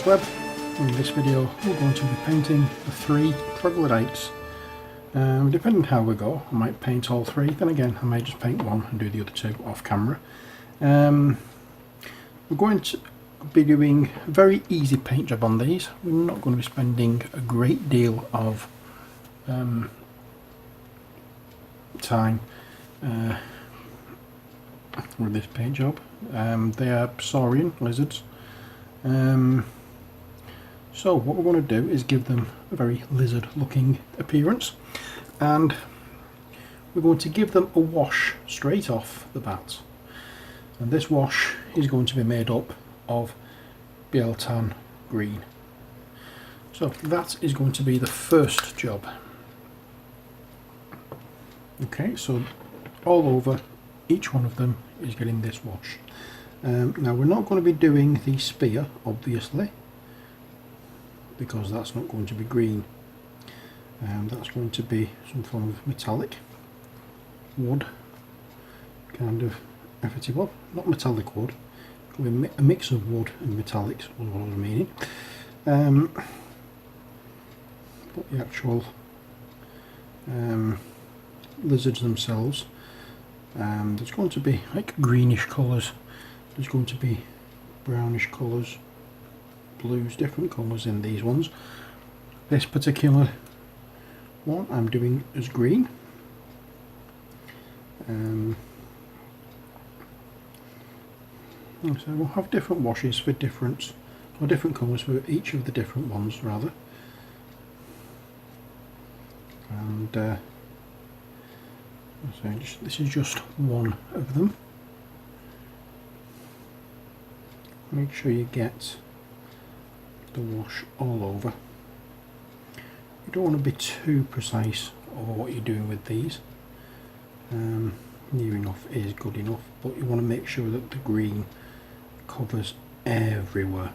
Web. In this video we're going to be painting the 3 troglodytes. Depending how we go, I might paint all 3, then again I might just paint one and do the other 2 off camera. We're going to be doing a very easy paint job on these. We're not going to be spending a great deal of time with this paint job. They are saurian lizards. So what we're going to do is give them a very lizard looking appearance, and we're going to give them a wash straight off the bat, and this wash is going to be made up of Biel-Tan green. So that is going to be the first job. Okay, so all over each one of them is getting this wash. Now we're not going to be doing the spear obviously, because that's not going to be green. That's going to be some form of metallic wood kind of effigy. Well, not metallic wood, a mix of wood and metallics was what I was meaning. But the actual lizards themselves, there's going to be like greenish colours, there's going to be brownish colours, blues, different colours in these ones. This particular one I'm doing as green. So we'll have different washes for different colours for each of the different ones rather. And so this is just one of them. Make sure you get the wash all over. You don't want to be too precise over what you're doing with these. Near enough is good enough, but you want to make sure that the green covers everywhere.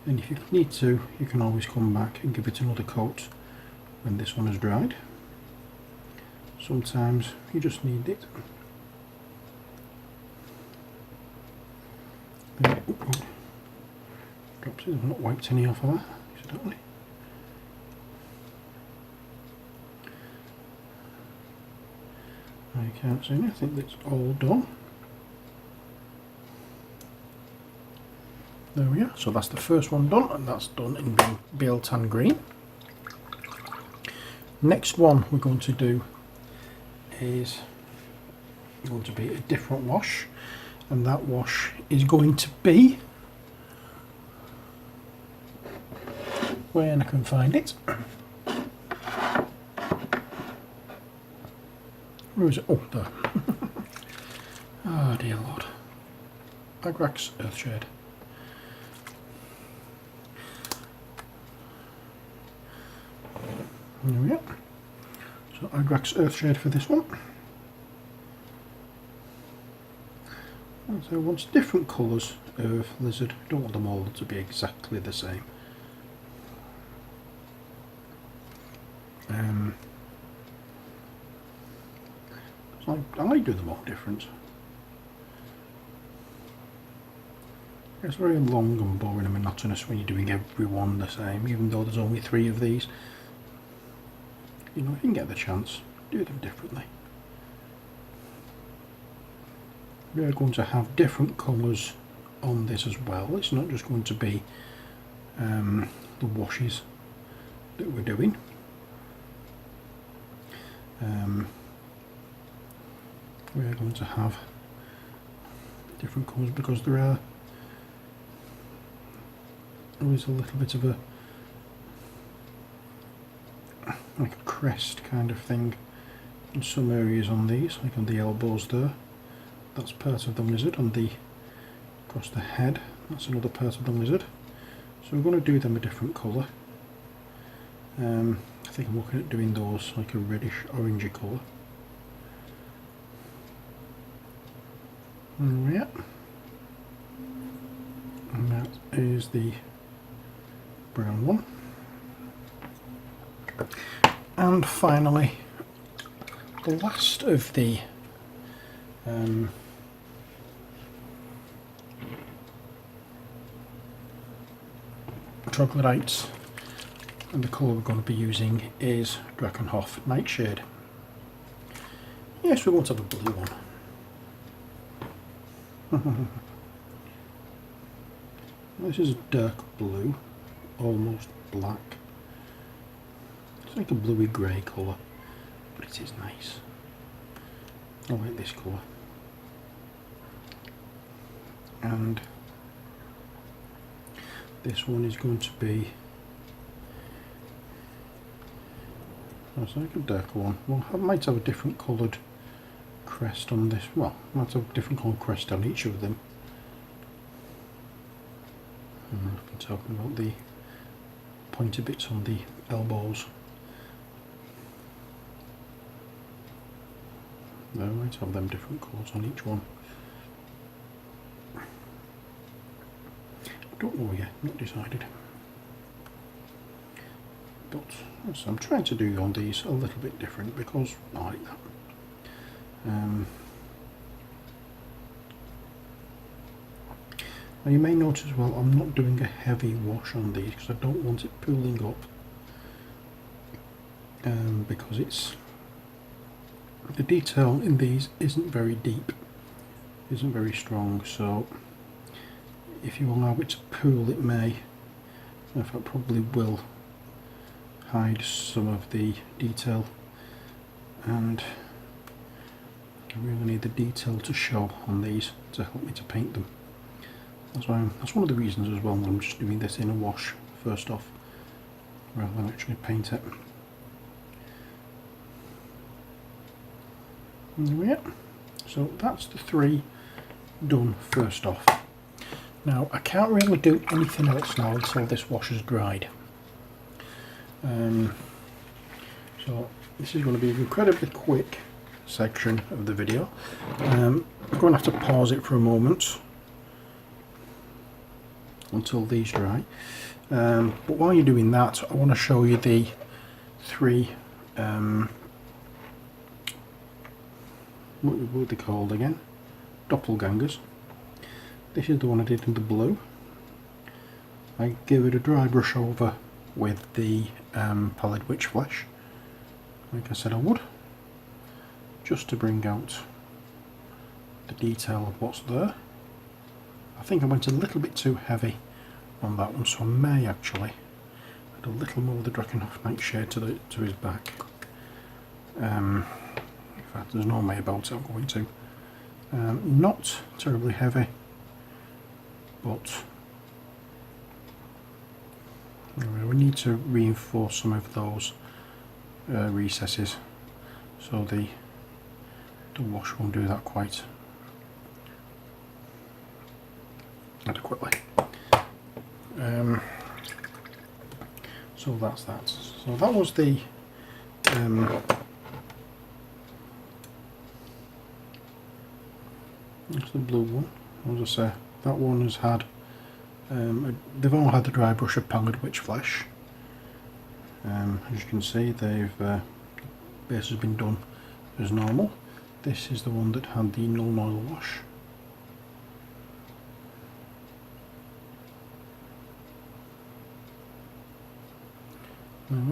And if you need to, you can always come back and give it another coat when this one has dried. Sometimes you just need it. Drops it. I've not wiped any off of that accidentally. I can't see any. I think that's all done. There we are. So that's the first one done, and that's done in Biel-Tan green. Next one we're going to do is going to be a different wash, and that wash is going to be, when I can find it. Where is it? Oh, there. Oh dear Lord. Agrax Earthshade. There we are. So Agrax Earthshade for this one. And so I want different colours of lizard. Don't want them all to be exactly the same. I like doing them all different. It's very long and boring and monotonous when you're doing every one the same, even though there's only 3 of these. You know, if you can get the chance, do them differently. We are going to have different colours on this as well. It's not just going to be the washes that we're doing. We are going to have different colours because there are always a little bit of a like a crest kind of thing in some areas on these, like on the elbows there. That's part of the lizard. On the across the head, that's another part of the lizard. So we're going to do them a different colour. I think I'm looking at doing those like a reddish orangey colour. Yeah, and that is the brown one. And finally, the last of the Troglodytes, and the colour we're going to be using is Drakenhof Nightshade. Yes, we won't have a blue one. This is a dark blue, almost black. It's like a bluey grey colour, but it is nice. I like this colour. And this one is going to be, that's like a darker one. Well, I might have a different coloured crest on this. Well, I might have a different coloured crest on each of them. I've been talking about the pointy bits on the elbows. I might have them different colours on each one. I don't know yet, not decided. But yes, I'm trying to do on these a little bit different because I like that. Now you may notice as well, I'm not doing a heavy wash on these because I don't want it pooling up. Because the detail in these isn't very deep, isn't very strong, so if you allow it to pool, it may, in fact probably will, hide some of the detail, and I really need the detail to show on these to help me to paint them. That's one of the reasons as well that I'm just doing this in a wash first off, rather than actually paint it. Yeah, so that's the three done first off. Now I can't really do anything else now until this wash is dried. So this is going to be an incredibly quick section of the video. I'm going to have to pause it for a moment until these dry. But while you're doing that, I want to show you the three what were they called again? Doppelgangers. This is the one I did in the blue. I gave it a dry brush over with the Pallid Witch Flesh, like I said I would, just to bring out the detail of what's there. I think I went a little bit too heavy on that one, so I may actually add a little more of the Drakenhof Nightshade to his back. In fact, there's no may about it, I'm going to. Not terribly heavy, but anyway, we need to reinforce some of those recesses, so the wash won't do that quite adequately. So that's that. So that was the that's the blue one. As I say, that one has had they've all had the dry brush of Pallid Witch Flesh. As you can see, the base has been done as normal. This is the one that had the Nuln Oil wash.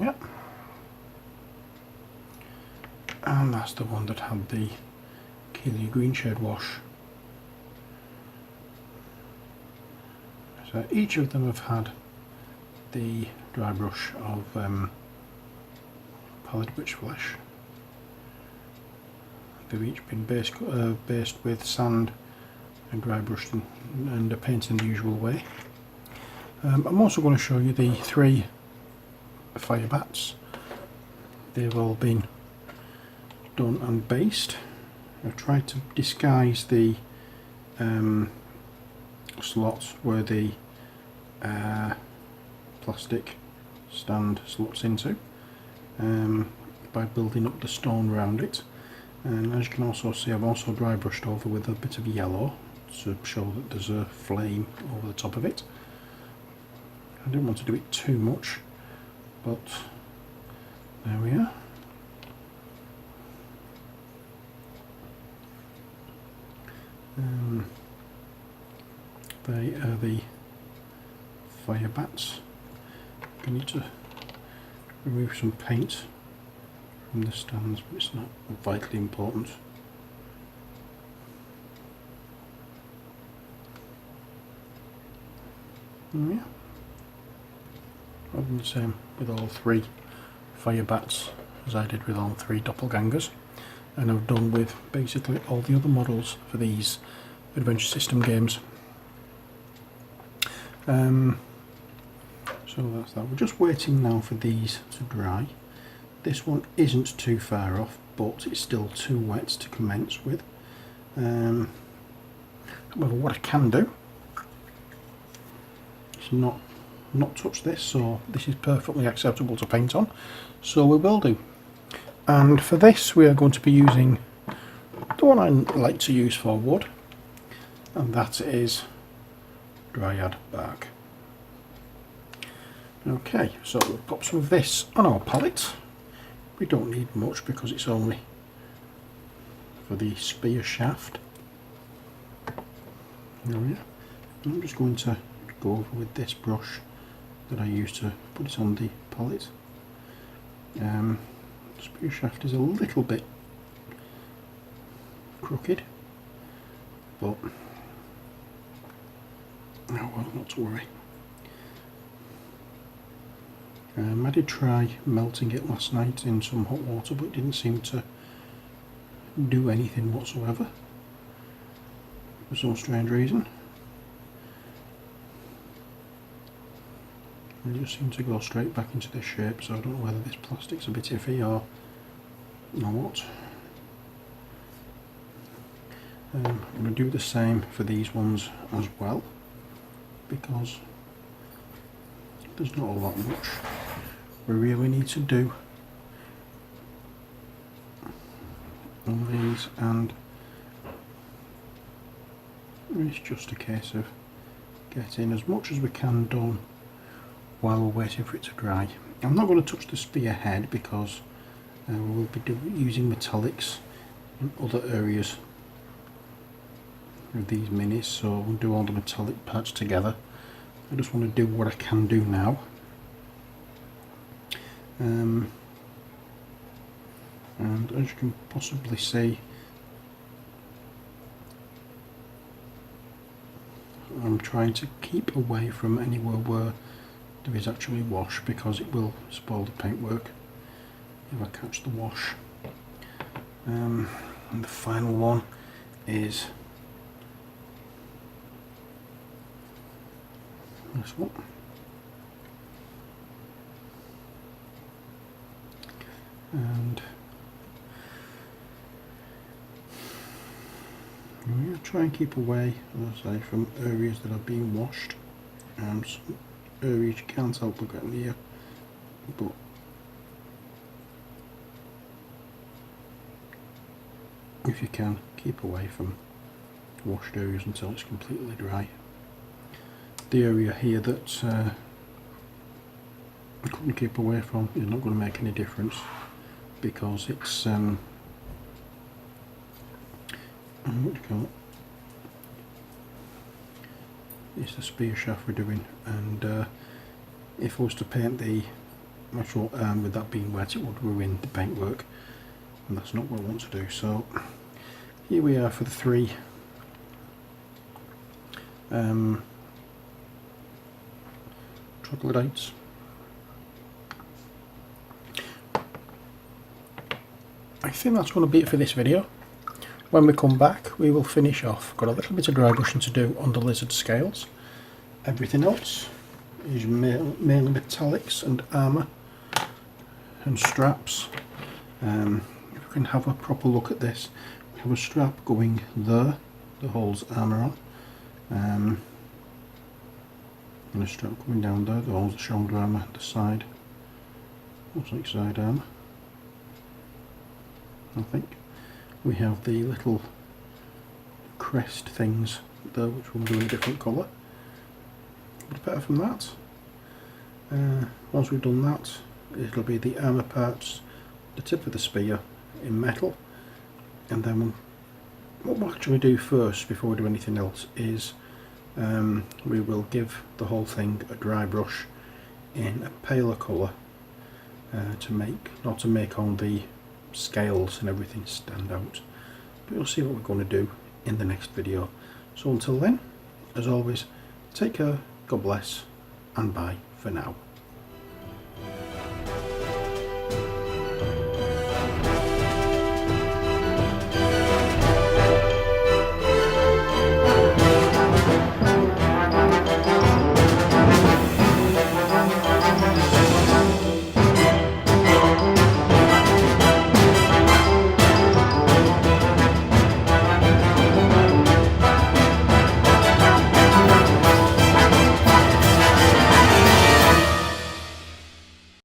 Yep. And that's the one that had the Keelia Green Shade wash. So each of them have had the dry brush of Pallid Witch Flesh. They've each been based with sand and dry brushed and painted in the usual way. I'm also going to show you the three fire bats. They've all been done and based. I've tried to disguise the slots where the plastic stand slots into by building up the stone around it, and as you can also see, I've also dry brushed over with a bit of yellow to show that there's a flame over the top of it. I didn't want to do it too much, but there we are. They are the fire bats. I need to remove some paint from the stands, but it's not vitally important. Yeah, I've done the same with all 3 fire bats as I did with all 3 doppelgangers, and I've done with basically all the other models for these adventure system games. So that's that. We're just waiting now for these to dry. This one isn't too far off, but it's still too wet to commence with. However, what I can do is not touch this, so this is perfectly acceptable to paint on, so we will do. And for this we are going to be using the one I like to use for wood, and that is dryad bark. Okay, so we'll pop some of this on our palette. We don't need much because it's only for the spear shaft. There we are. I'm just going to go over with this brush that I used to put it on the palette. The spear shaft is a little bit crooked, but oh well, not to worry. I did try melting it last night in some hot water, but it didn't seem to do anything whatsoever for some strange reason. It just seemed to go straight back into this shape, so I don't know whether this plastic's a bit iffy or what. I'm going to do the same for these ones as well, because there's not a lot much we really need to do on these, and it's just a case of getting as much as we can done while we're waiting for it to dry. I'm not going to touch the spear head because we will be using metallics in other areas of these minis, so we'll do all the metallic parts together. I just want to do what I can do now. And as you can possibly see, I'm trying to keep away from anywhere where there is actually wash, because it will spoil the paintwork if I catch the wash. And the final one is this one. And I'm going to try and keep away, as I say, from areas that are being washed, and some areas you can't help but get near, but if you can, keep away from washed areas until it's completely dry. The area here that I couldn't keep away from is not going to make any difference, because it's what do you call it? It's the spear shaft we're doing, and if I was to paint the actual arm with that being wet, it would ruin the paintwork, and that's not what I want to do. So here we are for the 3 troglodytes. I think that's going to be it for this video. When we come back, we will finish off. Got a little bit of dry brushing to do on the lizard scales. Everything else is mainly metallics and armour and straps. If we can have a proper look at this, we have a strap going there that holds armour on, and a strap coming down there that holds the shoulder armour, the side, looks like side armour, I think. We have the little crest things there, which will do in a different colour. But apart from that, once we've done that, it'll be the armour parts, the tip of the spear in metal, and then what we'll actually do first, before we do anything else, is we will give the whole thing a dry brush in a paler colour to make all the scales and everything stand out. But you'll see what we're going to do in the next video. So until then, as always, take care, God bless, and bye for now.